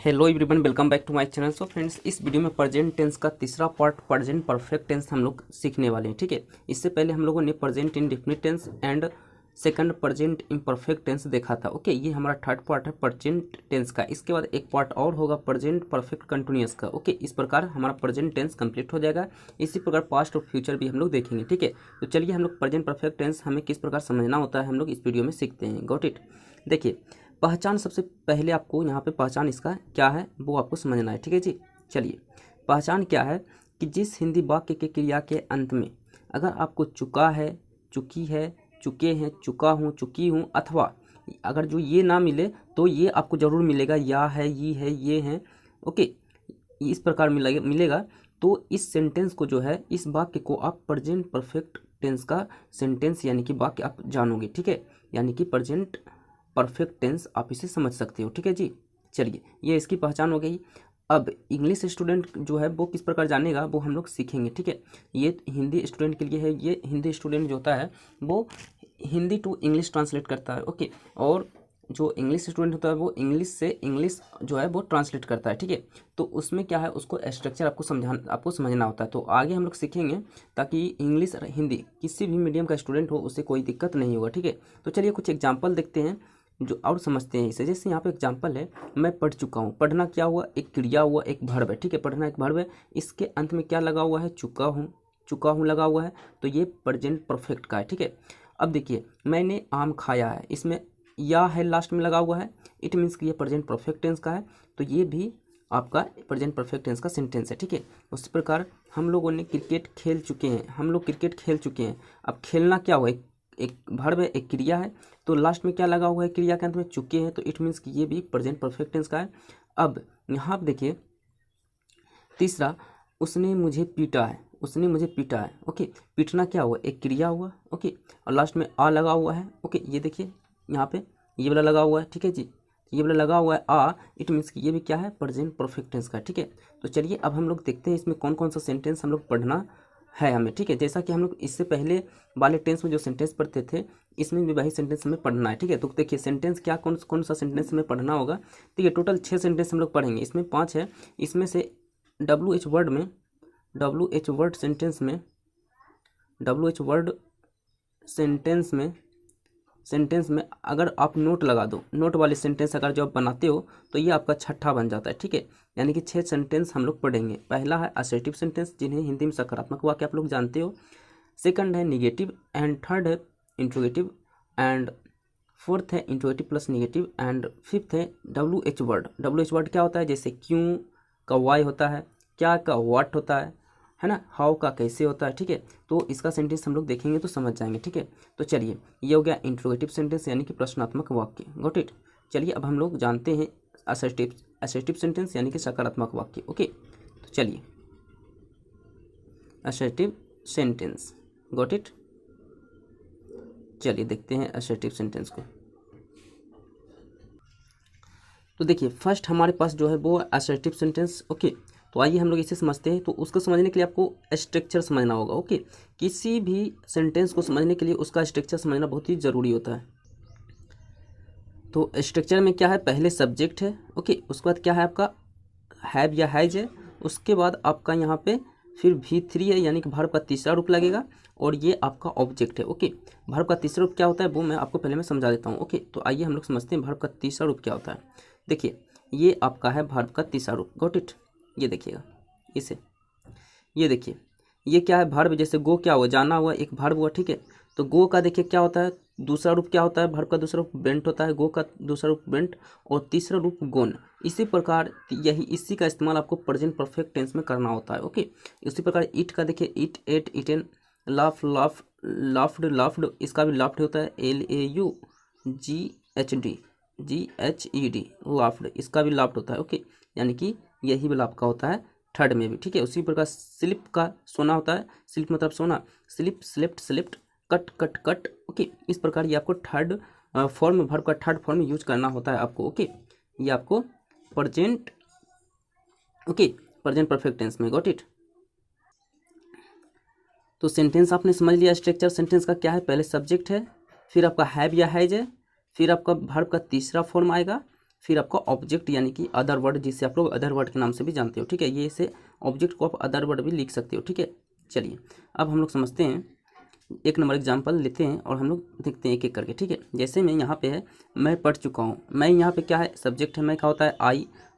Hello everyone, welcome back to my channel. So friends, इस video में present tense का तीसरा पार्ट प्रेजेंट परफेक्ट टेंस हम लोग सीखने वाले हैं। ठीक है, इससे पहले हम लोगों ने present indefinite tense and second present imperfect tense देखा था। ओके, ये हमारा थर्ड पार्ट है प्रेजेंट टेंस का। इसके बाद एक पार्ट और होगा प्रेजेंट परफेक्ट कंटिन्यूअस का। ओके, इस प्रकार हमारा प्रेजेंट टेंस कंप्लीट हो जाएगा। इसी प्रकार पास्ट और फ्यूचर भी हम लोग देखेंगे। ठीक है, तो चलिए हम लोग प्रेजेंट परफेक्ट टेंस हमें किस प्रकार समझना होता है हम लोग इस वीडियो में सीखते हैं। Got it. देखिए, पहचान सबसे पहले आपको यहाँ पे पहचान इसका क्या है वो आपको समझना है। ठीक है जी, चलिए पहचान क्या है कि जिस हिंदी वाक्य के क्रिया के अंत में अगर आपको चुका है, चुकी है, चुके हैं, चुका हूँ, चुकी हूँ अथवा अगर जो ये ना मिले तो ये आपको जरूर मिलेगा, या है, ये है। ओके, इस प्रकार मिलेगा तो इस सेंटेंस को जो है, इस वाक्य को आप प्रेजेंट परफेक्ट टेंस का सेंटेंस यानी कि वाक्य आप जानोगे। ठीक है, यानी कि प्रेजेंट परफेक्ट टेंस आप इसे समझ सकते हो। ठीक है जी, चलिए ये इसकी पहचान हो गई। अब इंग्लिश स्टूडेंट जो है वो किस प्रकार जानेगा वो हम लोग सीखेंगे। ठीक है, ये हिंदी स्टूडेंट के लिए है। ये हिंदी स्टूडेंट जो होता है वो हिंदी टू इंग्लिश ट्रांसलेट करता है। ओके, और जो इंग्लिश स्टूडेंट होता है वो इंग्लिश से इंग्लिश जो है वो ट्रांसलेट करता है। ठीक है, तो उसमें क्या है, उसको स्ट्रक्चर आपको समझना होता है। तो आगे हम लोग सीखेंगे ताकि इंग्लिश हिंदी किसी भी मीडियम का स्टूडेंट हो उसे कोई दिक्कत नहीं होगा। ठीक है, तो चलिए कुछ एग्जाम्पल देखते हैं जो और समझते हैं इसे। जैसे यहाँ पे एग्जाम्पल है, मैं पढ़ चुका हूँ। पढ़ना क्या हुआ, एक क्रिया हुआ, एक वर्ब है। ठीक है, पढ़ना एक वर्ब है। इसके अंत में क्या लगा हुआ है, चुका हूँ, चुका हूँ लगा हुआ है, तो ये प्रेजेंट परफेक्ट का है। ठीक है, अब देखिए मैंने आम खाया है, इसमें या है लास्ट में लगा हुआ है, इट मीन्स कि ये प्रेजेंट परफेक्ट टेंस का है। तो ये भी आपका प्रेजेंट परफेक्ट टेंस का सेंटेंस है। ठीक है, उसी प्रकार हम लोगों ने क्रिकेट खेल चुके हैं, हम लोग क्रिकेट खेल चुके हैं। अब खेलना क्या हुआ, एक वर्ब है, एक क्रिया है, तो लास्ट में क्या लगा हुआ है, क्रिया के अंत में चुके हैं, तो इट मीन्स कि ये भी प्रेजेंट परफेक्ट टेंस का है। अब यहाँ आप देखिए तीसरा, उसने मुझे पीटा है, उसने मुझे पीटा है। ओके, पीटना क्या हुआ, एक क्रिया हुआ। ओके, और लास्ट में आ लगा हुआ है। ओके, ये देखिए यहाँ पे ये वाला लगा हुआ है। ठीक है जी, ये वाला लगा हुआ है आ, इट मीन्स कि ये भी क्या है, प्रेजेंट परफेक्ट टेंस का। ठीक है, तो चलिए अब हम लोग देखते हैं इसमें कौन कौन सा सेंटेंस हम लोग पढ़ना है हमें। ठीक है, जैसा कि हम लोग इससे पहले वाले टेंस में जो सेंटेंस पढ़ते थे इसमें भी वही सेंटेंस हमें पढ़ना है। ठीक है, तो देखिए सेंटेंस क्या, कौन कौन सा सेंटेंस हमें पढ़ना होगा। ठीक है, टोटल 6 सेंटेंस हम लोग पढ़ेंगे, इसमें 5 है। इसमें से WH वर्ड में, WH वर्ड सेंटेंस में, WH वर्ड सेंटेंस में अगर आप नोट लगा दो, नोट वाले सेंटेंस अगर जो आप बनाते हो तो ये आपका छठा बन जाता है। ठीक है, यानी कि 6 सेंटेंस हम लोग पढ़ेंगे। पहला है असर्टिव सेंटेंस, जिन्हें हिंदी में सकारात्मक वाक्य आप लोग जानते हो। सेकंड है निगेटिव, एंड थर्ड है इंट्रोगेटिव, एंड फोर्थ है interrogative plus negative, and fifth है WH वर्ड। WH वर्ड क्या होता है, जैसे क्यों का वाई होता है, क्या का व्हाट होता है ना, हाउ का कैसे होता है। ठीक है, तो इसका सेंटेंस हम लोग देखेंगे तो समझ जाएंगे। ठीक है, तो चलिए ये हो गया इंट्रोगेटिव सेंटेंस यानी कि प्रश्नात्मक वाक्य। Got it. चलिए अब हम लोग जानते हैं असर्टिव सेंटेंस यानी कि सकारात्मक वाक्य। ओके, तो चलिए असर्टिव सेंटेंस, गॉट इट। चलिए देखते हैं असर्टिव सेंटेंस को। तो देखिए फर्स्ट हमारे पास जो है वो असर्टिव सेंटेंस। ओके, तो आइए हम लोग इसे समझते हैं। तो उसको समझने के लिए आपको स्ट्रक्चर समझना होगा। ओके, किसी भी सेंटेंस को समझने के लिए उसका स्ट्रक्चर समझना बहुत ही ज़रूरी होता है। तो स्ट्रक्चर में क्या है, पहले सब्जेक्ट है। ओके, उसके बाद क्या है आपका हैव या हैज है। उसके बाद आपका यहाँ पे फिर V3 है, यानी कि वर्ब का तीसरा रूप लगेगा, और ये आपका ऑब्जेक्ट है। ओके, वर्ब का तीसरा रूप क्या होता है वो मैं आपको पहले मैं समझा देता हूँ। ओके, तो आइए हम लोग समझते हैं वर्ब का तीसरा रूप क्या होता है। देखिए ये आपका है वर्ब का तीसरा रूप। Got it. ये देखिएगा इसे, ये देखिए ये क्या है, वर्ब। जैसे गो क्या हुआ, जाना हुआ, एक वर्ब हुआ। ठीक है, तो गो का देखिए क्या होता है, दूसरा रूप क्या होता है, वर्ब का दूसरा रूप बेंट होता है, गो का दूसरा रूप बेंट, और तीसरा रूप गोन। इसी प्रकार इसी का इस्तेमाल आपको प्रेजेंट परफेक्ट टेंस में करना होता है। ओके, इसी प्रकार ईट का देखिए eat, ate, eaten, laugh, laughed, laughed, इसका भी लाफ्ड होता है, LAUGHD, लाफ्ड, इसका भी लाफ्ड होता है। ओके, यानी कि यही वाला आपका होता है थर्ड में भी। ठीक है, उसी प्रकार स्लिप का सोना होता है, स्लिप मतलब सोना, sleep, slept, slept, cut, cut, cut. Okay, इस प्रकार ये आपको थर्ड फॉर्म, वर्ब का थर्ड फॉर्म यूज करना होता है आपको। ओके, ये आपको present, okay, present perfect tense में। Got it. तो सेंटेंस आपने समझ लिया स्ट्रक्चर सेंटेंस का क्या है, पहले सब्जेक्ट है, फिर आपका हैव या हैज है, फिर आपका वर्ब का तीसरा फॉर्म आएगा, फिर आपका ऑब्जेक्ट यानी कि अदर वर्ड, जिसे आप लोग अदर वर्ड के नाम से भी जानते हो, ठीक है। ये इसे ऑब्जेक्ट को आप अदर वर्ड भी लिख सकते हो, ठीक है। चलिए अब हम लोग समझते हैं, एक नंबर एग्जाम्पल लेते हैं और हम लोग देखते हैं एक एक करके, ठीक है। जैसे मैं यहाँ पे है, मैं पढ़ चुका हूँ, मैं यहाँ पे क्या है, सब्जेक्ट है, मैं क्या होता है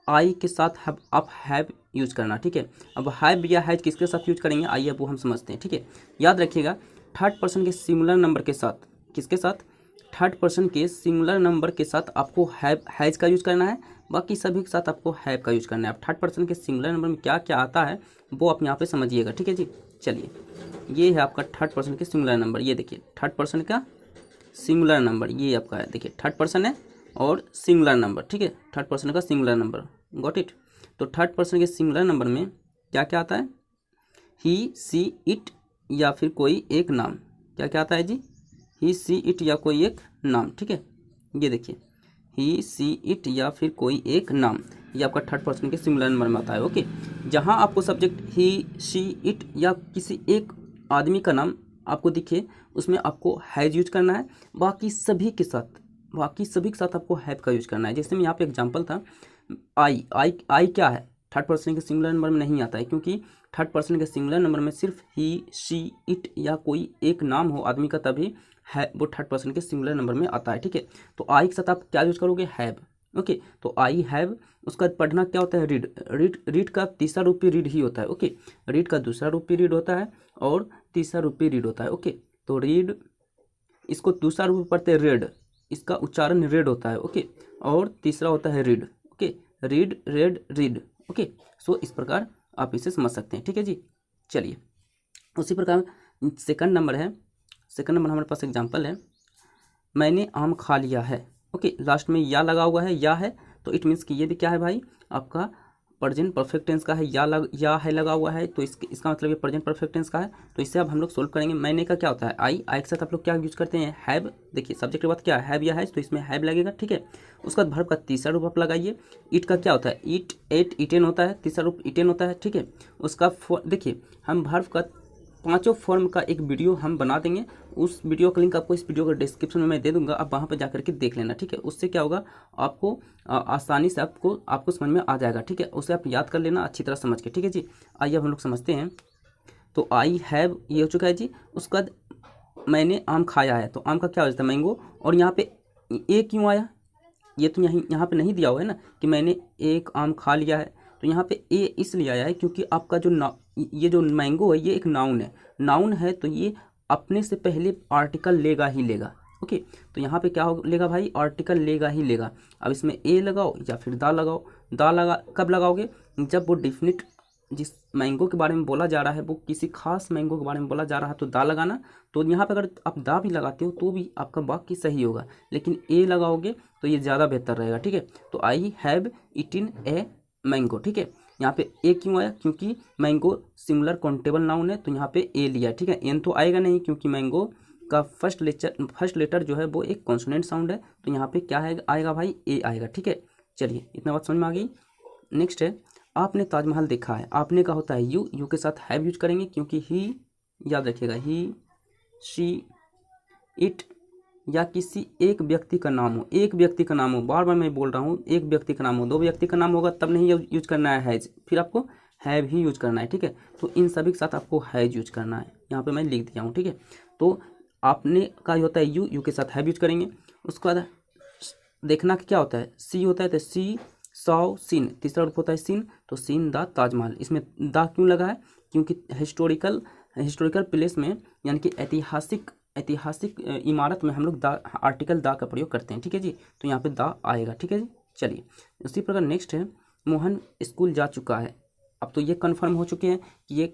आई के साथ आप हैव यूज करना, ठीक है। अब हैव या हैज किसके साथ यूज करेंगे, आइए वो हम समझते हैं, ठीक है। याद रखिएगा, थर्ड पर्सन के सिंगुलर नंबर के साथ, किसके साथ, थर्ड पर्सन के सिंगुलर नंबर के साथ आपको हैव हैज का यूज करना है, बाकी सभी के साथ आपको हैव का यूज करना है। अब थर्ड पर्सन के सिंगुलर नंबर में क्या क्या आता है वो आप यहाँ पे समझिएगा, ठीक है जी। चलिए ये है आपका थर्ड पर्सन के सिंगुलर नंबर, ये देखिए थर्ड पर्सन का सिंगुलर नंबर, ये आपका है, देखिए थर्ड पर्सन है और सिंगुलर नंबर, ठीक है। थर्ड पर्सन का सिंगुलर नंबर, गॉट इट। तो थर्ड पर्सन के सिंगुलर नंबर में क्या क्या आता है, ही सी इट या फिर कोई एक नाम, क्या क्या आता है जी, ही सी इट या कोई एक नाम, ठीक है। ये देखिए ही सी इट या फिर कोई एक नाम, ये आपका थर्ड पर्सन के सिंगुलर नंबर में आता है, ओके। जहाँ आपको सब्जेक्ट ही सी इट या किसी एक आदमी का नाम आपको दिखे, उसमें आपको हैज यूज करना है, बाकी सभी के साथ आपको हैव का यूज करना है। जैसे मैं यहाँ पे एग्जांपल था, आई क्या है, थर्ड पर्सन के सिंगुलर नंबर में नहीं आता है, क्योंकि थर्ड पर्सन के सिंगुलर नंबर में सिर्फ ही सी इट या कोई एक नाम हो आदमी का, तभी है वो थर्ड पर्सन के सिंगुलर नंबर में आता है, ठीक है। तो आई के साथ आप क्या यूज करोगे, हैव, ओके। तो आई हैव, उसका पढ़ना क्या होता है, रीड का तीसरा रूप भी रीड ही होता है, ओके। रीड का दूसरा रूप भी रीड होता है और तीसरा रूप भी रीड होता है, ओके। तो रीड, इसको दूसरा रूप पढ़ते हैं रेड, इसका उच्चारण रेड होता है, ओके। और तीसरा होता है read, okay, read read read, okay. So इस प्रकार आप इसे समझ सकते हैं, ठीक है जी। चलिए उसी प्रकार सेकंड नंबर है, सेकंड नंबर हमारे पास एग्जांपल है, मैंने आम खा लिया है, ओके। लास्ट में या लगा हुआ है, या है, तो इट मीन्स कि ये भी क्या है भाई, आपका प्रेजेंट परफेक्ट टेंस का है, या है लगा हुआ है, तो इसका मतलब ये प्रेजेंट परफेक्ट टेंस का है। तो इससे अब हम लोग सोल्व करेंगे। मैंने का क्या होता है, आई के साथ आप लोग क्या यूज करते हैं, हैव। देखिए सब्जेक्ट के बाद क्या है, हैव या है, तो इसमें हैव लगेगा, ठीक है। उसका बाद वर्ब का तीसरा रूप आप लगाइए। इट का क्या होता है, ईट एट इटेन होता है, तीसरा रूप इटेन होता है, ठीक है। उसका देखिए हम वर्ब का पांचों फॉर्म का एक वीडियो हम बना देंगे, उस वीडियो का लिंक आपको इस वीडियो के डिस्क्रिप्शन में मैं दे दूंगा, आप वहाँ पर जाकर के देख लेना, ठीक है। उससे क्या होगा, आपको आसानी से आपको समझ में आ जाएगा, ठीक है। उसे आप याद कर लेना अच्छी तरह समझ के, ठीक है जी। आइए हम लोग समझते हैं। तो आई हैव ये हो चुका है जी। उसके बाद मैंने आम खाया है, तो आम का क्या हो जाता है, मैंगो। और यहाँ पे ए क्यों आया, ये तो यहाँ पे नहीं दिया हुआ है ना कि मैंने एक आम खा लिया है, तो यहाँ पे ए इसलिए आया है क्योंकि आपका जो ये जो मैंगो है ये एक नाउन है, नाउन है, तो ये अपने से पहले आर्टिकल लेगा ही लेगा, ओके। तो यहाँ पे क्या हो लेगा भाई, आर्टिकल लेगा ही लेगा। अब इसमें ए लगाओ या फिर दा लगाओ, दा लगा कब लगाओगे, जब वो डिफिनिट जिस मैंगो के बारे में बोला जा रहा है, वो किसी खास मैंगो के बारे में बोला जा रहा है, तो दा लगाना। तो यहाँ पे अगर आप दा भी लगाते हो तो भी आपका वाक्य सही होगा, लेकिन ए लगाओगे तो ये ज़्यादा बेहतर रहेगा, ठीक है। तो आई हैव ईटिन ए मैंगो, ठीक है। यहाँ पे ए क्यों आया, क्योंकि मैंगो सिंगुलर काउंटेबल नाउन है, तो यहाँ पे ए लिया, ठीक है। एन तो आएगा नहीं क्योंकि मैंगो का फर्स्ट लेटर जो है वो एक कॉन्सोनेंट साउंड है, तो यहाँ पे क्या है आएगा भाई, ए आएगा, ठीक है। चलिए इतना बात समझ में आ गई। नेक्स्ट है, आपने ताजमहल देखा है। आपने का होता है यू के साथ हैव यूज करेंगे, क्योंकि ही, याद रखिएगा, ही शी इट या किसी एक व्यक्ति का नाम हो, एक व्यक्ति का नाम हो, बार बार मैं बोल रहा हूँ, एक व्यक्ति का नाम हो, दो व्यक्ति का नाम होगा तब नहीं यूज करना है हैज, फिर आपको हैव ही यूज करना है, ठीक है। तो इन सभी के साथ आपको हैज यूज करना है, यहाँ पे मैं लिख दिया हूँ, ठीक है। तो आपने का होता है यू के साथ हैव यूज करेंगे। उसके बाद देखना क्या होता है, सी होता है, तो सी सौ सीन, तीसरा रूप होता है सीन, तो सीन द ताजमहल। इसमें द क्यों लगा है, क्योंकि हिस्टोरिकल प्लेस में यानी कि ऐतिहासिक इमारत में हम लोग द आर्टिकल द का प्रयोग करते हैं, ठीक है जी। तो यहाँ पे द आएगा, ठीक है जी। चलिए उसी प्रकार नेक्स्ट है, मोहन स्कूल जा चुका है। अब तो ये कन्फर्म हो चुके हैं कि ये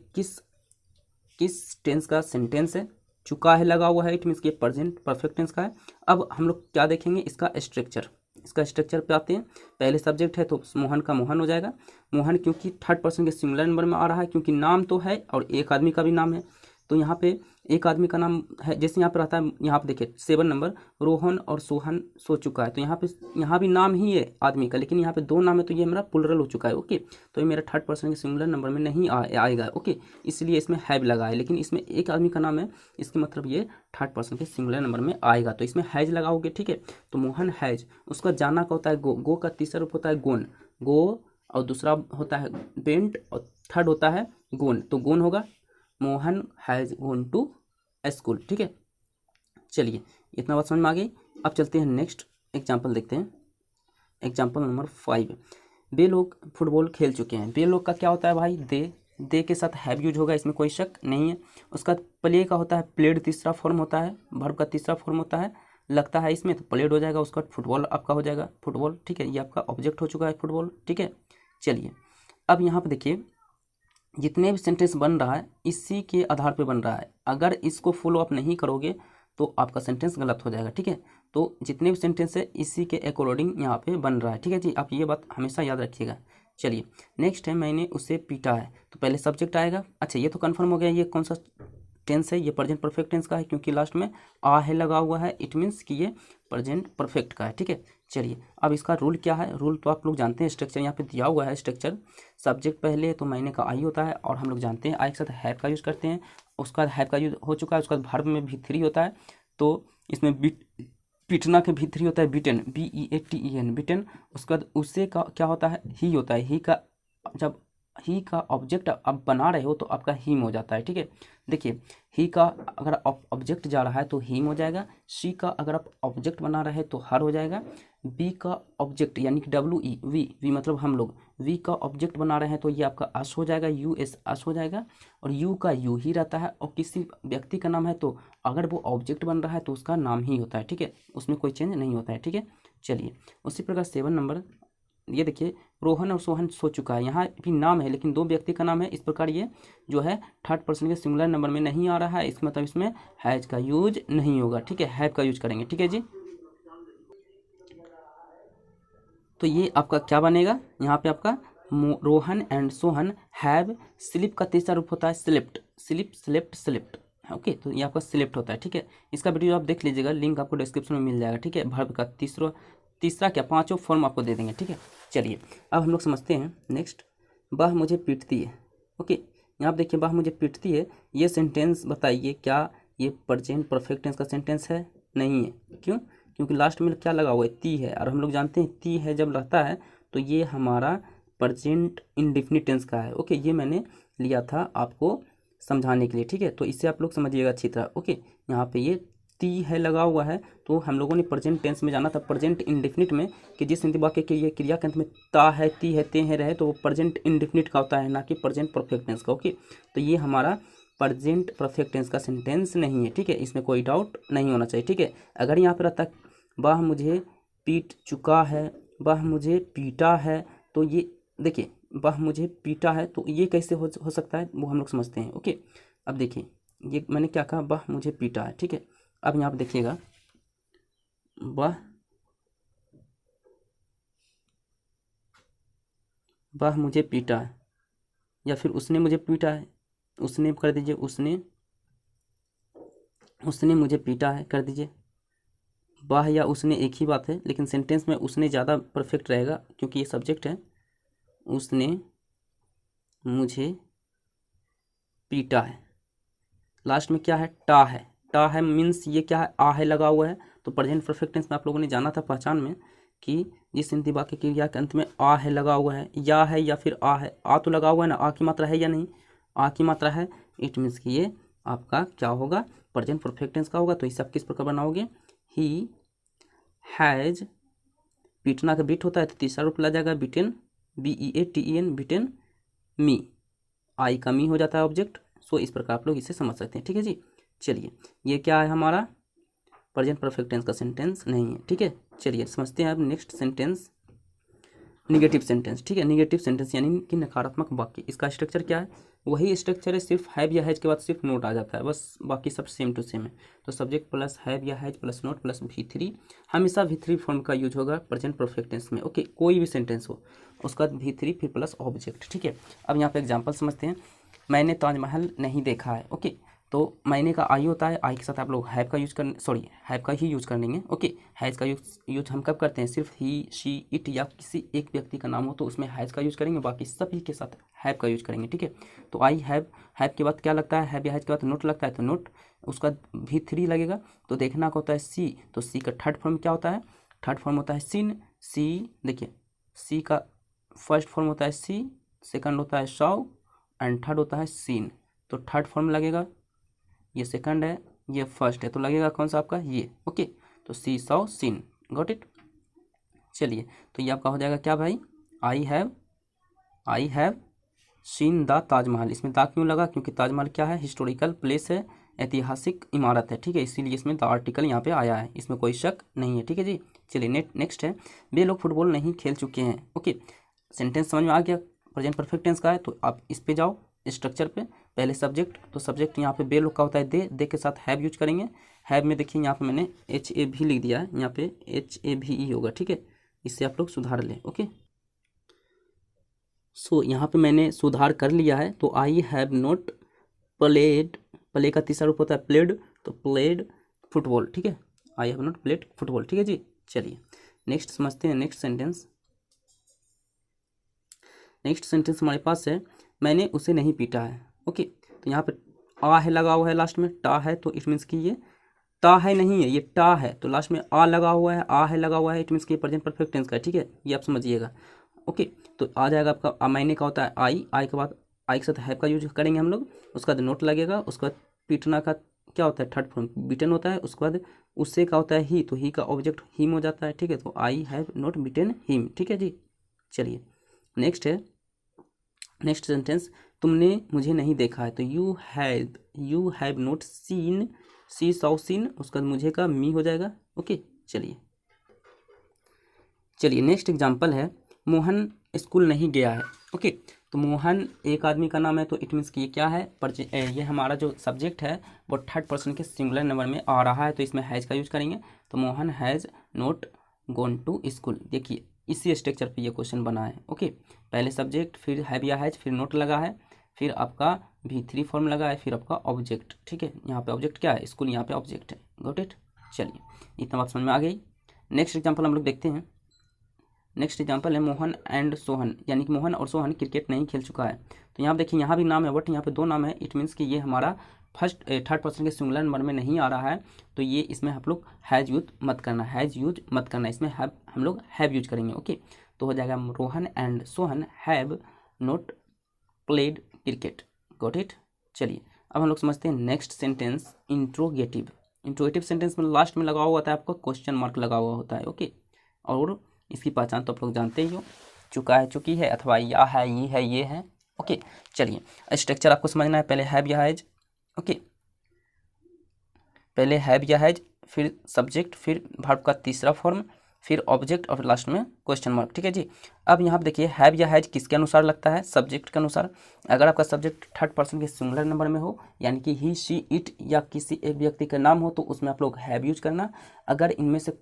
किस टेंस का सेंटेंस है, चुका है लगा हुआ है, इट मीन्स कि प्रेजेंट परफेक्ट टेंस का है। अब हम लोग क्या देखेंगे, इसका स्ट्रक्चर पे आते हैं। पहले सब्जेक्ट है तो मोहन का मोहन हो जाएगा। मोहन क्योंकि थर्ड पर्सन के सिंगुलर नंबर में आ रहा है, क्योंकि नाम तो है और एक आदमी का भी नाम है, तो यहाँ पे एक आदमी का नाम है, जैसे यहाँ पे रहता है, यहाँ पे देखिए 7 नंबर, रोहन और सोहन सो चुका है, तो यहाँ भी नाम ही है आदमी का, लेकिन यहाँ पे 2 नाम है, तो ये मेरा प्लुरल हो चुका है। ओके, तो ये मेरा थर्ड पर्सन के सिंगुलर नंबर में नहीं आएगा। ओके, इसलिए इसमें हैव लगा है, लेकिन इसमें एक आदमी का नाम है, इसके मतलब ये थर्ड पर्सन के सिंगुलर नंबर में आएगा, तो इसमें हैज लगाओगे। ठीक है, तो मोहन हैज, उसका जाना का होता है गो, गो का तीसरा रूप होता है गोन, गो, और दूसरा होता है वेंट, और थर्ड होता है गोन, तो गोन होगा Mohan has gone to school. ठीक है, चलिए इतना बात समझ में आ गई। अब चलते हैं नेक्स्ट एग्जाम्पल देखते हैं। एग्जाम्पल नंबर 5, वे लोग फुटबॉल खेल चुके हैं। वे लोग का क्या होता है भाई, दे के साथ हैव यूज होगा, इसमें कोई शक नहीं है। उसका प्ले का होता है प्लेड, तीसरा फॉर्म होता है, वर्ब का तीसरा फॉर्म होता है, लगता है इसमें तो प्लेड हो जाएगा, उसका फुटबॉल आपका हो जाएगा फुटबॉल। ठीक है, ये आपका ऑब्जेक्ट हो चुका है फुटबॉल। ठीक है, चलिए अब यहाँ पर देखिए, जितने भी सेंटेंस बन रहा है इसी के आधार पे बन रहा है, अगर इसको फॉलो अप नहीं करोगे तो आपका सेंटेंस गलत हो जाएगा। ठीक है, तो जितने भी सेंटेंस है इसी के अकॉर्डिंग यहाँ पे बन रहा है। ठीक है जी, आप ये बात हमेशा याद रखिएगा। चलिए नेक्स्ट है, मैंने उसे पीटा है, तो पहले सब्जेक्ट आएगा। अच्छा, ये तो कंफर्म हो गया, ये कौन सा टेंस है, ये प्रेजेंट परफेक्ट टेंस का है, क्योंकि लास्ट में आ है लगा हुआ है, इट मीन्स कि ये प्रेजेंट परफेक्ट का है। ठीक है, चलिए अब इसका रूल क्या है, रूल तो आप लोग जानते हैं, स्ट्रक्चर यहाँ पे दिया हुआ है। स्ट्रक्चर सब्जेक्ट पहले तो मैंने का आई होता है, और हम लोग जानते हैं आई के साथ हैव का यूज़ करते हैं, उसका हैव का यूज हो चुका है, उसका वर्ब में भी थ्री होता है, तो इसमें पीटना के भी थ्री होता है, बीटन, BEATEN, बीटन। उसके बाद उसे का क्या होता है, ही होता है, ही का जब ही का ऑब्जेक्ट आप बना रहे हो तो आपका हीम हो जाता है। ठीक है, देखिए ही का अगर ऑब्जेक्ट जा रहा है तो हीम हो जाएगा, सी का अगर आप ऑब्जेक्ट बना रहे हैं तो हर हो जाएगा, बी का ऑब्जेक्ट यानी कि WE वी मतलब हम लोग वी का ऑब्जेक्ट बना रहे हैं तो ये आपका अस हो जाएगा, US अस हो जाएगा, और यू का यू ही रहता है, और किसी व्यक्ति का नाम है तो अगर वो ऑब्जेक्ट बन रहा है तो उसका नाम ही होता है। ठीक है, उसमें कोई चेंज नहीं होता है। ठीक है, चलिए उसी प्रकार 7 नंबर, ये देखिए रोहन और सोहन सो चुका है, यहाँ भी नाम है लेकिन 2 व्यक्ति का नाम है, इस प्रकार ये जो है थर्ड पर्सन के सिंगुलर नंबर में नहीं आ रहा है, इसका मतलब इसमें हैज का यूज नहीं होगा। ठीक है, हैव का यूज करेंगे। ठीक है जी, तो ये आपका क्या बनेगा, यहाँ पे आपका Rohan and Sohan have, slip का तीसरा रूप होता है स्लिप्ट, स्लिप्ट। ओके, तो ये आपका स्लिप्ट होता है। ठीक है, इसका वीडियो आप देख लीजिएगा, लिंक आपको डिस्क्रिप्शन में मिल जाएगा। ठीक है, वर्ब का तीसरा क्या 5 फॉर्म आपको दे देंगे। ठीक है, चलिए अब हम लोग समझते हैं नेक्स्ट, वह मुझे पीटती है। ओके, यहाँ पे देखिए वह मुझे पीटती है, ये सेंटेंस बताइए क्या ये प्रेजेंट परफेक्ट टेंस का सेंटेंस है, नहीं है। क्यों, क्योंकि लास्ट में क्या लगा हुआ है, ती है, और हम लोग जानते हैं ती है जब रहता है तो ये हमारा प्रेजेंट इंडेफिनिट टेंस का है। ओके, ये मैंने लिया था आपको समझाने के लिए। ठीक है, तो इससे आप लोग समझिएगा अच्छी तरह। ओके, यहाँ पे ये ती है लगा हुआ है, तो हम लोगों ने प्रेजेंट टेंस में जाना था, प्रेजेंट इंडेफिनिट में कि जिस हिंदी वाक्य के ये क्रिया के अंत में ता है, ती है, ते है रहे तो वो प्रेजेंट इंडेफिनिट का होता है, ना कि प्रेजेंट परफेक्ट टेंस का। ओके, तो ये हमारा प्रेजेंट परफेक्ट टेंस का सेंटेंस नहीं है। ठीक है, इसमें कोई डाउट नहीं होना चाहिए। ठीक है, अगर यहाँ पर रहता वह मुझे पीट चुका है, वह मुझे पीटा है, तो ये देखिए वह मुझे पीटा है, तो ये कैसे हो सकता है वो हम लोग समझते हैं। ओके, अब देखिए ये मैंने क्या कहा, वह मुझे पीटा है। ठीक है, अब यहाँ पर देखिएगा वह मुझे पीटा है, या फिर उसने मुझे पीटा है, उसने कर दीजिए, उसने मुझे पीटा है कर दीजिए। वह या उसने एक ही बात है, लेकिन सेंटेंस में उसने ज़्यादा परफेक्ट रहेगा क्योंकि ये सब्जेक्ट है। उसने मुझे पीटा है, लास्ट में क्या है, टा है मीन्स ये क्या है, आ है लगा हुआ है, तो प्रेजेंट परफेक्ट टेंस में आप लोगों ने जाना था पहचान में कि जिस हिंदी वाक्य क्रिया के अंत में आ है लगा हुआ है, या है या फिर आ है, आ तो लगा हुआ है ना, आ की मात्रा है या नहीं, आ की मात्रा है, इट मीन्स कि ये आपका क्या होगा, प्रेजेंट परफेक्ट टेंस का होगा। तो इसे आप किस प्रकार बनाओगे, ही हैज, पीटना का बीट होता है तो तीसरा रूप ला जाएगा बीटेन, BEATEN, बीटेन मी, आई का मी हो जाता है ऑब्जेक्ट। सो इस प्रकार आप लोग इसे समझ सकते हैं। ठीक है जी, चलिए ये क्या है, हमारा प्रेजेंट परफेक्ट टेंस का सेंटेंस नहीं है। ठीक है, चलिए समझते हैं अब नेक्स्ट सेंटेंस, निगेटिव सेंटेंस। ठीक है, निगेटिव सेंटेंस यानी कि नकारात्मक वाक्य, इसका स्ट्रक्चर क्या है, वही स्ट्रक्चर है, सिर्फ हैव या हैज के बाद सिर्फ नोट आ जाता है, बस बाकी सब सेम टू सेम है। तो सब्जेक्ट प्लस हैव या has plus note plus V3, हमेशा V3 फॉर्म का यूज होगा प्रेजेंट परफेक्ट टेंस में। ओके, कोई भी सेंटेंस हो उसका V3 फिर प्लस ऑब्जेक्ट। ठीक है, अब यहाँ पे एग्जाम्पल समझते हैं, मैंने ताजमहल नहीं देखा है। ओके, तो मैंने का आई होता है, आई के साथ आप लोग हैव का यूज कर हैव का ही यूज कर लेंगे। ओके, हैज़ का यूज हम कब करते हैं, सिर्फ ही, शी, इट या किसी एक व्यक्ति का नाम हो तो उसमें हैज़ का यूज करेंगे, बाकी सभी के साथ हैव का यूज करेंगे। ठीक है, तो आई हैव के बाद क्या लगता है, हैव या हैज के बाद नोट लगता है, तो नोट, उसका भी थ्री लगेगा। तो देखना का होता है सी, तो सी का थर्ड फॉर्म क्या होता है, थर्ड फॉर्म होता है सीन। सी, देखिए सी का फर्स्ट फॉर्म होता है सी, सेकंड होता है सॉ एंड थर्ड होता है सीन। तो थर्ड फॉर्म लगेगा, ये सेकंड है, ये फर्स्ट है, तो लगेगा कौन सा आपका ये। ओके, तो सी सॉ सीन, गॉट इट। चलिए, तो ये आपका हो जाएगा क्या भाई, I have seen the Taj Mahal. इसमें द क्यों लगा, क्योंकि ताजमहल क्या है, हिस्टोरिकल प्लेस है, ऐतिहासिक इमारत है। ठीक है, इसीलिए इसमें द आर्टिकल यहाँ पे आया है, इसमें कोई शक नहीं है। ठीक है जी, चलिए नेक्स्ट है, वे लोग फुटबॉल नहीं खेल चुके हैं। ओके, सेंटेंस समझ में आ गया, प्रेजेंट परफेक्ट टेंस का है, तो आप इस पे जाओ स्ट्रक्चर पे। पहले सब्जेक्ट, तो सब्जेक्ट यहाँ पे बे लोग का होता है दे के साथ हैव यूज करेंगे। हैव में देखिए यहाँ पे मैंने HAV लिख दिया है, यहाँ पे HAVE होगा। ठीक है, इससे आप लोग सुधार लें। ओके, सो यहाँ पे मैंने सुधार कर लिया है। तो I have not played, play का तीसरा रूप होता है प्लेड, तो प्लेड फुटबॉल। ठीक है, I have not played football. ठीक है जी, चलिए नेक्स्ट समझते हैं। नेक्स्ट सेंटेंस हमारे पास है, मैंने उसे नहीं पीटा है। ओके, तो यहाँ पे आ है लगा हुआ है, लास्ट में टा है, तो इट मीन्स कि ये टा है नहीं है, ये टा है, तो लास्ट में आ लगा हुआ है, आ है लगा हुआ है, इट मीन्स कि प्रेजेंट परफेक्ट टेंस का है। ठीक है, ये आप समझिएगा। ओके, तो आ जाएगा आपका मैंने का होता है आई के बाद आई के साथ हैव का यूज करेंगे हम लोग, उसके बाद नोट लगेगा, उसके बाद पीटना का क्या होता है, थर्ड फॉर्म बीटन होता है, उसके बाद उससे का होता है ही, तो ही का ऑब्जेक्ट हिम हो जाता है। ठीक है, तो I have not beaten him. ठीक है जी, चलिए नेक्स्ट है, नेक्स्ट सेंटेंस, तुमने मुझे नहीं देखा है, तो you have not seen, see saw seen, उसका मुझे का मी हो जाएगा। ओके, चलिए नेक्स्ट एग्जांपल है, मोहन स्कूल नहीं गया है। ओके, तो मोहन एक आदमी का नाम है, तो इट मीन्स कि ये क्या है, ये हमारा जो सब्जेक्ट है वो थर्ड पर्सन के सिंगुलर नंबर में आ रहा है, तो इसमें हैज़ का यूज करेंगे। तो Mohan has not gone to school. देखिए इसी स्ट्रक्चर पे ये क्वेश्चन बना है। ओके, पहले सब्जेक्ट, फिर हैव या हैज, फिर नोट लगा है, फिर आपका V3 फॉर्म लगा है, फिर आपका ऑब्जेक्ट। ठीक है, यहाँ पे ऑब्जेक्ट क्या है, स्कूल, यहाँ पे ऑब्जेक्ट है। गॉट इट, चलिए इतना बात समझ में आ गई। नेक्स्ट एग्जाम्पल हम लोग देखते हैं। नेक्स्ट एग्जाम्पल है मोहन एंड सोहन, यानी कि मोहन और सोहन क्रिकेट नहीं खेल चुका है। तो यहाँ देखिए यहाँ भी नाम है, बट यहाँ पे दो नाम है, इट मीन्स कि ये हमारा थर्ड पर्सन के सिंगुलर नंबर में नहीं आ रहा है, तो ये इसमें आप लोग हैज़ यूज मत करना, इसमें हैव हम लोग हैव यूज करेंगे। ओके, तो हो जाएगा Rohan and Sohan have not played cricket. Got it, चलिए अब हम लोग समझते हैं नेक्स्ट सेंटेंस, इंट्रोगेटिव सेंटेंस में लास्ट में लगा हुआ होता है आपका क्वेश्चन मार्क लगा हुआ होता है। ओके, और इसकी पहचान तो आप लोग जानते ही हो, चुका है, चुकी है, अथवा या है, ये है। ओके, चलिए स्ट्रक्चर आपको समझना है, पहले हैव या हैज। ओके, पहले हैव या हैज, फिर सब्जेक्ट, फिर वर्ब का तीसरा फॉर्म, फिर ऑब्जेक्ट और लास्ट में क्वेश्चन मार्क। ठीक है जी, अब यहाँ पे देखिए हैव या हैज किसके अनुसार लगता है, सब्जेक्ट के अनुसार। अगर आपका सब्जेक्ट थर्ड पर्सन के सिंगुलर नंबर में हो, यानी कि ही, शी, इट या किसी एक व्यक्ति का नाम हो, तो उसमें आप लोग हैव यूज करना। अगर इनमें से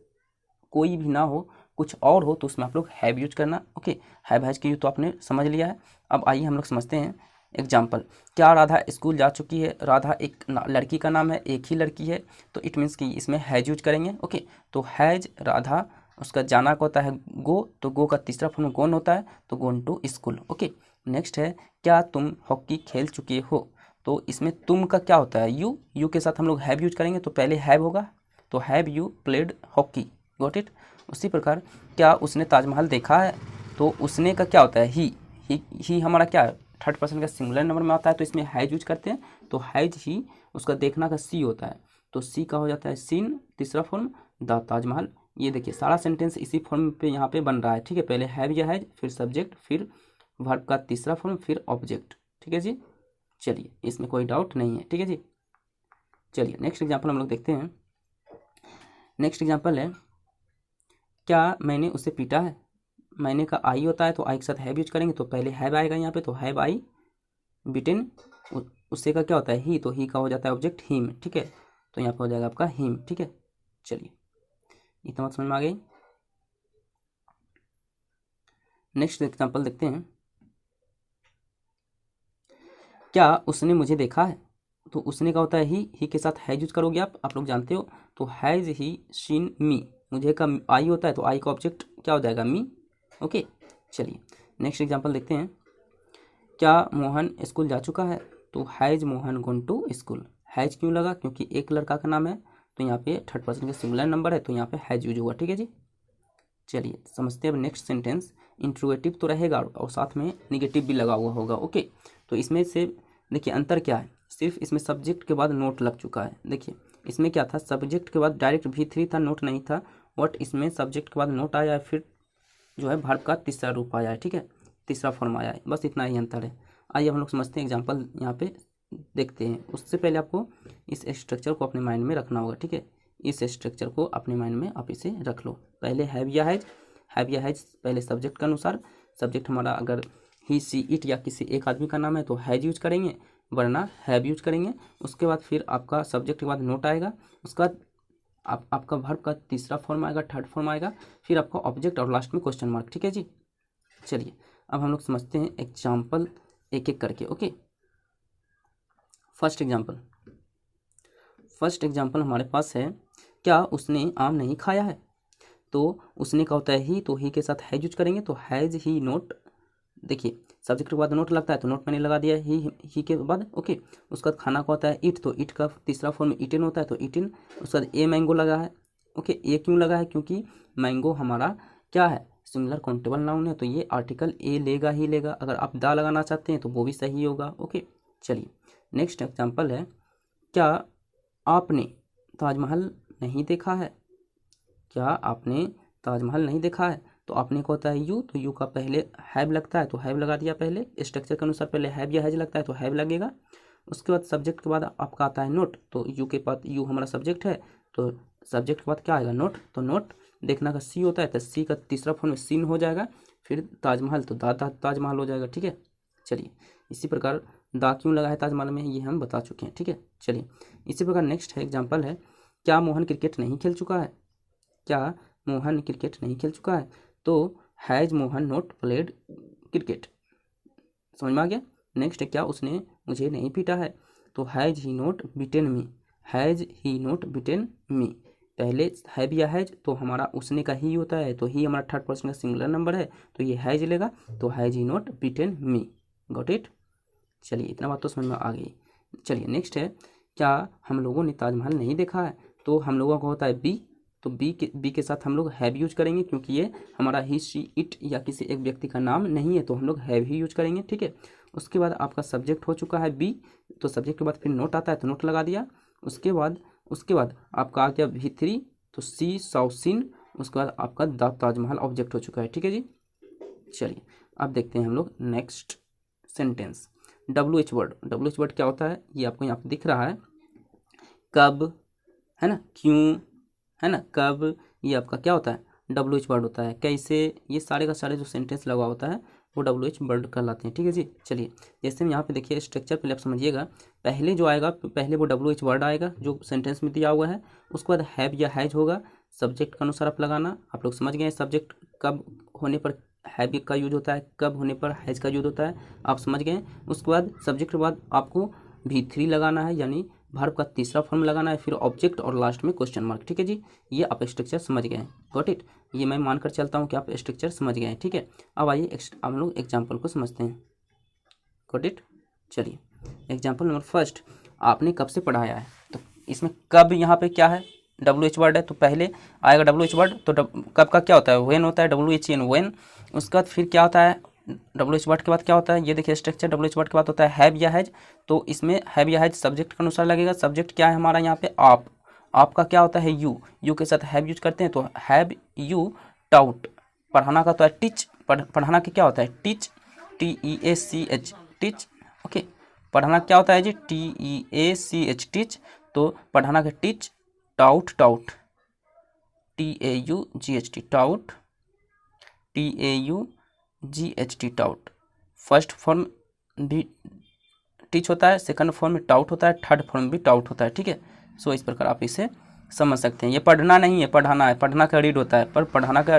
कोई भी ना हो, कुछ और हो, तो उसमें आप लोग हैव यूज करना। ओके, हैव हैज की तो आपने समझ लिया है। अब आइए हम लोग समझते हैं एग्जाम्पल। क्या राधा स्कूल जा चुकी है, राधा एक लड़की का नाम है, एक ही लड़की है, तो इट मीन्स कि इसमें हैज यूज करेंगे। ओके, तो हैज राधा, उसका जाना का होता है गो, तो गो का तीसरा फॉर्म गोन होता है, तो गोन टू स्कूल। ओके, नेक्स्ट है, क्या तुम हॉकी खेल चुके हो, तो इसमें तुम का क्या होता है, यू के साथ हम लोग हैव यूज करेंगे, तो पहले हैव होगा, तो have you played hockey. Got it. उसी प्रकार क्या उसने ताजमहल देखा है, तो उसने का क्या होता है, ही हमारा क्या है, थर्ड पर्सन का सिंगुलर नंबर में आता है, तो इसमें हैज यूज करते हैं, तो हैज ही, उसका देखना का सी होता है, तो सी का हो जाता है सीन, तीसरा फॉर्म द ताजमहल। ये देखिए सारा सेंटेंस इसी फॉर्म पे यहाँ पे बन रहा है। ठीक है, पहले हैव या हैज, फिर सब्जेक्ट, फिर वर्ब का तीसरा फॉर्म, फिर ऑब्जेक्ट। ठीक है जी, चलिए इसमें कोई डाउट नहीं है। ठीक है जी, चलिए नेक्स्ट एग्जाम्पल हम लोग देखते हैं। नेक्स्ट एग्जाम्पल है, क्या मैंने उसे पीटा है, मैंने का आई होता है, तो आई के साथ हैव यूज करेंगे, तो पहले हैव आएगा यहाँ पे, तो हैव आई बिटेन, उससे का क्या होता है ही, तो ही का हो जाता है ऑब्जेक्ट हिम। ठीक है, तो यहाँ पे हो जाएगा आपका हिम। ठीक है, चलिए इतना बात समझ में आ गई। नेक्स्ट एग्जाम्पल देखते हैं, क्या उसने मुझे देखा है, तो उसने का होता है ही के साथ हैज यूज करोगे आप लोग जानते हो। तो हैज ही सीन मी, मुझे का आई होता है तो आई का ऑब्जेक्ट क्या हो जाएगा मी। ओके चलिए नेक्स्ट एग्जांपल देखते हैं। क्या मोहन स्कूल जा चुका है? तो has Mohan gone to school. Has क्यों लगा? क्योंकि एक लड़का का नाम है, तो यहाँ पे थर्ड पर्सन का सिंगुलर नंबर है तो यहाँ पे हैज यूज हुआ। ठीक है जी, चलिए समझते हैं अब नेक्स्ट सेंटेंस। इंट्रोगेटिव तो रहेगा और साथ में निगेटिव भी लगा हुआ होगा। ओके तो इसमें से देखिए अंतर क्या है, सिर्फ इसमें सब्जेक्ट के बाद नोट लग चुका है। देखिए इसमें क्या था, सब्जेक्ट के बाद डायरेक्ट V3 था, नोट नहीं था। बट इसमें सब्जेक्ट के बाद नोट आया है, फिर जो है वर्ब का तीसरा रूप आया है। ठीक है, तीसरा फॉर्म आया है, बस इतना ही अंतर है। आइए हम लोग समझते हैं, एग्जाम्पल यहाँ पे देखते हैं। उससे पहले आपको इस स्ट्रक्चर को अपने माइंड में रखना होगा। ठीक है, इस स्ट्रक्चर को अपने माइंड में आप इसे रख लो। पहले हैव या हैज पहले सब्जेक्ट के अनुसार, सब्जेक्ट हमारा अगर ही सी इट या किसी एक आदमी का नाम है तो हैज यूज करेंगे, वरना हैव यूज करेंगे। उसके बाद फिर आपका सब्जेक्ट के बाद नोट आएगा, उसके बाद आपका वर्ब का तीसरा फॉर्म आएगा, थर्ड फॉर्म आएगा, फिर आपका ऑब्जेक्ट और लास्ट में क्वेश्चन मार्क। ठीक है जी, चलिए अब हम लोग समझते हैं एग्जाम्पल एक एक करके। ओके फर्स्ट एग्जाम्पल हमारे पास है, क्या उसने आम नहीं खाया है? तो उसने का होता है ही, तो ही के साथ हैज यूज करेंगे, तो हैज ही नोट। देखिए सब्जेक्ट के बाद नोट लगता है तो नोट मैंने लगा दिया ही के बाद। ओके उसका खाना का होता है ईट, तो ईट का तीसरा फॉर्म ईटिन होता है तो ईटिन। उसके बाद ए मैंगो लगा है। ओके ए क्यों लगा है? क्योंकि मैंगो हमारा क्या है, सिंगुलर काउंटेबल नाउन है, तो ये आर्टिकल ए लेगा ही लेगा। अगर आप दा लगाना चाहते हैं तो वो भी सही होगा। ओके चलिए नेक्स्ट एग्जाम्पल है, क्या आपने ताजमहल नहीं देखा है? क्या आपने ताजमहल नहीं देखा है? तो आपने को होता है यू, तो यू का पहले हैव लगता है तो हैव लगा दिया। पहले स्ट्रक्चर के अनुसार पहले हैव या हैज लगता है तो हैव लगेगा। उसके बाद सब्जेक्ट के बाद आपका आता है नोट, तो यू के बाद यू हमारा सब्जेक्ट है, तो सब्जेक्ट के बाद क्या आएगा नोट, तो नोट देखना का सी होता है तो सी का तीसरा फॉर्म में सीन हो जाएगा। फिर ताजमहल तो ताजमहल हो जाएगा। ठीक है चलिए इसी प्रकार दा क्यों लगा है ताजमहल में, ये हम बता चुके हैं। ठीक है चलिए इसी प्रकार नेक्स्ट है एग्जाम्पल है, क्या मोहन क्रिकेट नहीं खेल चुका है? क्या मोहन क्रिकेट नहीं खेल चुका है? तो has Mohan not played cricket. समझ में आ गया। नेक्स्ट है, क्या उसने मुझे नहीं पीटा है? तो has he not beaten me. Has he not beaten me, पहले हैव या हैज, तो हमारा उसने का ही होता है, तो ही हमारा थर्ड पर्सन का सिंगुलर नंबर है तो ये हैज लेगा, तो has he not beaten me. Got it. चलिए इतना बात तो समझ में आ गई। चलिए नेक्स्ट है, क्या हम लोगों ने ताजमहल नहीं देखा है? तो हम लोगों का होता है बी, तो बी के साथ हम लोग हैव यूज करेंगे, क्योंकि ये हमारा ही शी इट या किसी एक व्यक्ति का नाम नहीं है, तो हम लोग हैव ही यूज करेंगे। ठीक है उसके बाद आपका सब्जेक्ट हो चुका है बी, तो सब्जेक्ट के बाद फिर नोट आता है तो नोट लगा दिया। उसके बाद आपका आ गया V3, तो सी साउ सीन। उसके बाद आपका द ताजमहल ऑब्जेक्ट हो चुका है। ठीक है जी, चलिए अब देखते हैं हम लोग नेक्स्ट सेंटेंस। WH वर्ड क्या होता है, ये आपको यहाँ पे दिख रहा है, कब है ना, क्यों है ना, कब, ये आपका क्या होता है WH वर्ड होता है। कैसे, ये सारे का सारे जो सेंटेंस लगा होता है वो WH वर्ड कहलाते हैं। ठीक है जी, चलिए जैसे हम यहाँ पे देखिए स्ट्रक्चर पहले आप समझिएगा, पहले जो आएगा पहले वो WH वर्ड आएगा जो सेंटेंस में दिया हुआ है। उसके बाद हैव या हैज होगा, सब्जेक्ट के अनुसार आप लगाना। आप लोग समझ गए, सब्जेक्ट कब होने पर हैव का यूज होता है, कब होने पर हैज का यूज होता है, आप समझ गए। उसके बाद सब्जेक्ट के बाद आपको V3 लगाना है, यानी वर्ब का तीसरा फॉर्म लगाना है, फिर ऑब्जेक्ट और लास्ट में क्वेश्चन मार्क। ठीक है जी, ये आप स्ट्रक्चर समझ गए हैं। गॉट इट, ये मैं मानकर चलता हूँ कि आप स्ट्रक्चर समझ गए हैं। ठीक है अब आइए हम लोग एग्जाम्पल को समझते हैं। गॉट इट, चलिए एग्जाम्पल नंबर फर्स्ट, आपने कब से पढ़ाया है? तो इसमें कब यहाँ पे क्या है, WH वर्ड है, तो पहले आएगा WH वर्ड, तो कब का क्या होता है, वेन होता है, WHEN वेन। उसके बाद फिर क्या होता है, WH वर्ड के बाद क्या होता है, ये देखिए स्ट्रक्चर, WH वर्ड के बाद होता है हैव या हैज, तो इसमें हैव या हैज सब्जेक्ट के अनुसार लगेगा। सब्जेक्ट क्या है हमारा यहाँ पे आपका क्या होता है यू के साथ हैव यूज करते हैं, तो हैव यू टाउट। पढ़ाना का तो है टीच, पढ़ाना के क्या होता है टीच, TEACH टीच। ओके पढ़ाना क्या होता है जी, TEACH टीच, तो पढ़ाना का teach, taut TAUGHT taut, TAUGHT taut. First form भी टीच होता है, सेकंड फॉर्म में टाउट होता है, थर्ड फॉर्म भी टाउट होता है। ठीक है सो इस प्रकार आप इसे समझ सकते हैं। ये पढ़ना नहीं है, पढ़ाना है, पढ़ना का रीड होता है, पर पढ़ाना का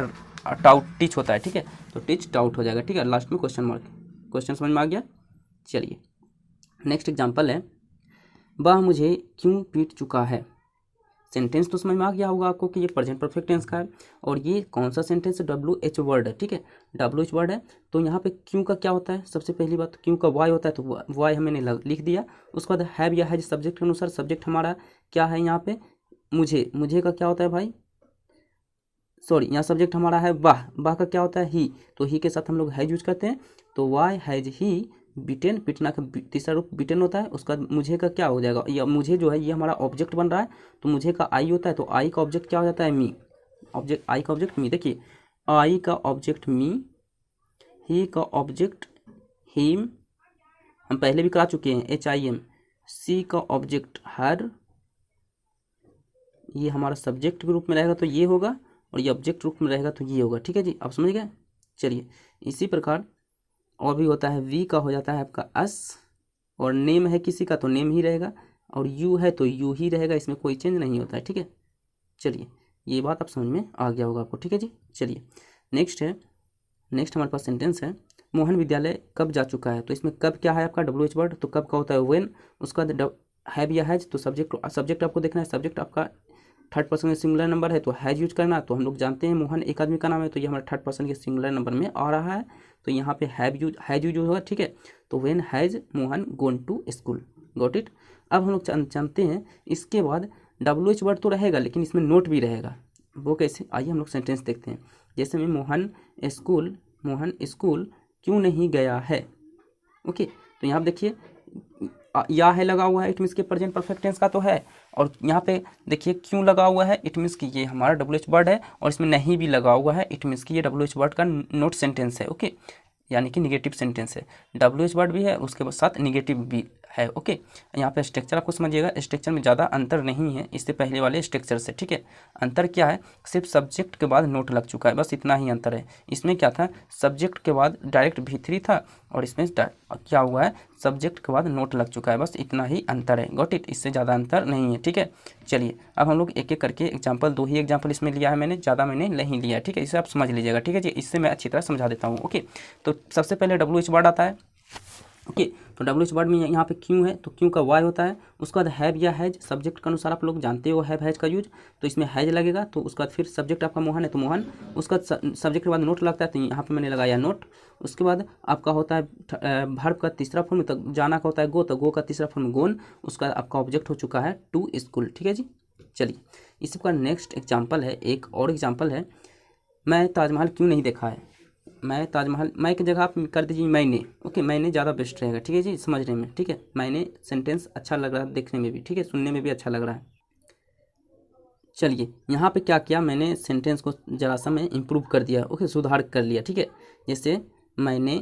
टाउट टीच होता है। ठीक है तो टीच टाउट हो जाएगा। ठीक है लास्ट में क्वेश्चन मार्क। क्वेश्चन समझ में आ गया। चलिए नेक्स्ट एग्जाम्पल है, वह मुझे क्यों पीट चुका है। सेंटेंस तो समझ में आ गया होगा आपको कि ये प्रेजेंट परफेक्ट टेंस का है। और ये कौन सा सेंटेंस है, WH वर्ड है, ठीक है, WH वर्ड है। तो यहाँ पे क्यों का क्या होता है, सबसे पहली बात क्यों का वाई होता है, तो वाई हमने लिख दिया। उसके बाद हैव या हैज सब्जेक्ट के अनुसार, सब्जेक्ट हमारा क्या है यहाँ पे, मुझे, मुझे का क्या होता है भाई, सॉरी यहाँ सब्जेक्ट हमारा है वाह, वाह का क्या होता है ही, तो ही के साथ हम लोग हैज यूज करते हैं। तो वाई हैज ही बिटेन, पिटना का तीसरा रूप बिटेन होता है। उसका मुझे का क्या हो जाएगा, या मुझे जो है ये हमारा ऑब्जेक्ट बन रहा है, तो मुझे का आई होता है, तो आई का ऑब्जेक्ट क्या हो जाता है, मी, ऑब्जेक्ट आई का ऑब्जेक्ट मी। देखिए आई का ऑब्जेक्ट मी, ही का ऑब्जेक्ट हिम, हम पहले भी करा चुके हैं HIM, सी का ऑब्जेक्ट हर, ये हमारा सब्जेक्ट के रूप में रहेगा तो ये होगा, और ये ऑब्जेक्ट रूप में रहेगा तो ये होगा। ठीक है जी, आप समझ गए। चलिए इसी प्रकार और भी होता है, वी का हो जाता है आपका अस, और नेम है किसी का तो नेम ही रहेगा, और यू है तो यू ही रहेगा, इसमें कोई चेंज नहीं होता है। ठीक है, चलिए ये बात आप समझ में आ गया होगा आपको। ठीक है जी, चलिए नेक्स्ट है, नेक्स्ट हमारे पास सेंटेंस है, मोहन विद्यालय कब जा चुका है। तो इसमें कब क्या है आपका WH वर्ड, तो कब का होता है व्हेन। उसका हैव या हैज, तो सब्जेक्ट आपको देखना है, सब्जेक्ट आपका थर्ड पर्सन के सिंगुलर नंबर है तो हैज यूज करना। तो हम लोग जानते हैं मोहन एक आदमी का नाम है, तो ये हमारा थर्ड पर्सन के सिंगुलर नंबर में आ रहा है, तो यहाँ पे हैज यूज होगा। ठीक है, तो when has Mohan gone to school, got it. अब हम लोग जानते हैं इसके बाद WH वर्ड तो रहेगा, लेकिन इसमें नोट भी रहेगा। वो कैसे, आइए हम लोग सेंटेंस देखते हैं। जैसे में मोहन स्कूल क्यों नहीं गया है। ओके, तो यहाँ देखिए या है लगा हुआ है, इट मीन्स के प्रेजेंट परफेक्ट टेंस का तो है। और यहाँ पे देखिए क्यों लगा हुआ है, इट मीन्स कि ये हमारा WH वर्ड है, और इसमें नहीं भी लगा हुआ है, इट मीन्स कि ये WH वर्ड का नोट सेंटेंस है। ओके, यानी कि निगेटिव सेंटेंस है, WH वर्ड भी है उसके साथ निगेटिव भी है। ओके, यहाँ पे स्ट्रक्चर आपको समझिएगा, स्ट्रक्चर में ज़्यादा अंतर नहीं है इससे पहले वाले स्ट्रक्चर से। ठीक है, अंतर क्या है, सिर्फ सब्जेक्ट के बाद नोट लग चुका है, बस इतना ही अंतर है। इसमें क्या था, सब्जेक्ट के बाद डायरेक्ट V3 था, और इसमें क्या हुआ है, सब्जेक्ट के बाद नोट लग चुका है, बस इतना ही अंतर है। गॉट इट, इससे ज़्यादा अंतर नहीं है। ठीक है, चलिए अब हम लोग एक एक करके एग्जाम्पल, 2 ही एग्जाम्पल इसमें लिया है मैंने, ज़्यादा मैंने नहीं लिया है। ठीक है, इसे आप समझ लीजिएगा। ठीक है जी, इससे मैं अच्छी तरह समझा देता हूँ। ओके, तो सबसे पहले WH वर्ड आता है। ओके, तो WH वर्ड में यहाँ पे क्यों है, तो क्यों का वाई होता है। उसके बाद हैव या हैज, सब्जेक्ट के अनुसार आप लोग जानते हो हैव हैज का यूज, तो इसमें हैज लगेगा। तो उसके बाद फिर सब्जेक्ट आपका मोहन है तो मोहन, उसका सब्जेक्ट के बाद नोट लगता है, तो यहाँ पे मैंने लगाया नोट। उसके बाद आपका होता है वर्ब का तीसरा फॉर्म, तो जाना का होता है गो, तो गो का तीसरा फॉर्म गोन। उसका आपका ऑब्जेक्ट हो चुका है टू स्कूल। ठीक है जी, चलिए इसी प्रकार नेक्स्ट एग्जाम्पल है, एक और एग्जाम्पल है, मैं ताजमहल क्यों नहीं देखा है। मैं ताजमहल, मैं की जगह आप कर दीजिए मैंने। ओके, मैंने ज़्यादा बेस्ट रहेगा। ठीक है जी, समझने में। ठीक है, मैंने सेंटेंस अच्छा लग रहा है देखने में भी, ठीक है, सुनने में भी अच्छा लग रहा है। चलिए यहाँ पे क्या किया मैंने, सेंटेंस को जरा सा मैं इम्प्रूव कर दिया। ओके, सुधार कर लिया। ठीक है, जैसे मैंने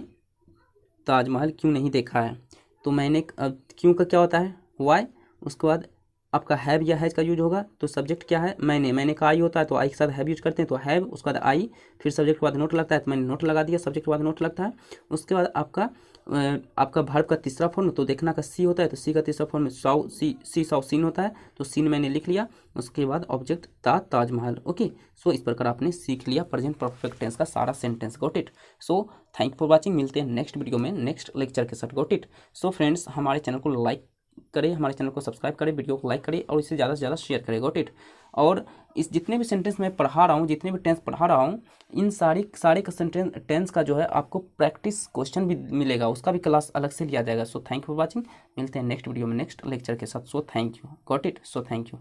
ताजमहल क्यों नहीं देखा है, तो मैंने क्यों का क्या होता है वाई। उसके बाद आपका हैव या हैज का यूज होगा, तो सब्जेक्ट क्या है, मैंने का आई होता है, तो आई के साथ हैव यूज करते हैं, तो हैव, उसके बाद आई, फिर सब्जेक्ट के बाद नोट लगता है, तो मैंने नोट लगा दिया, सब्जेक्ट के बाद नोट लगता है। उसके बाद आपका वर्ब का तीसरा फॉर्म, तो देखना का सी होता है, तो सी का तीसरा फॉर्म में सौ सीन होता है, तो सीन मैंने लिख लिया। उसके बाद ऑब्जेक्ट ताजमहल। ओके, सो इस प्रकार आपने सीख लिया प्रेजेंट परफेक्ट टेंस का सारा sentence. Got it. So thank for watching, मिलते हैं नेक्स्ट वीडियो में नेक्स्ट लेक्चर के साथ। Got it. सो फ्रेंड्स, हमारे चैनल को लाइक करें, हमारे चैनल को सब्सक्राइब करें, वीडियो को लाइक करें, और इसे ज़्यादा से ज़्यादा शेयर करें। Got it. और इस जितने भी सेंटेंस मैं पढ़ा रहा हूँ, जितने भी टेंस पढ़ा रहा हूँ, इन सारे का सेंटेंस टेंस का जो है आपको प्रैक्टिस क्वेश्चन भी मिलेगा, उसका भी क्लास अलग से लिया जाएगा। So thank you for watching, मिलते हैं नेक्स्ट वीडियो में नेक्स्ट लेक्चर के साथ। So thank you. Got it. So thank you.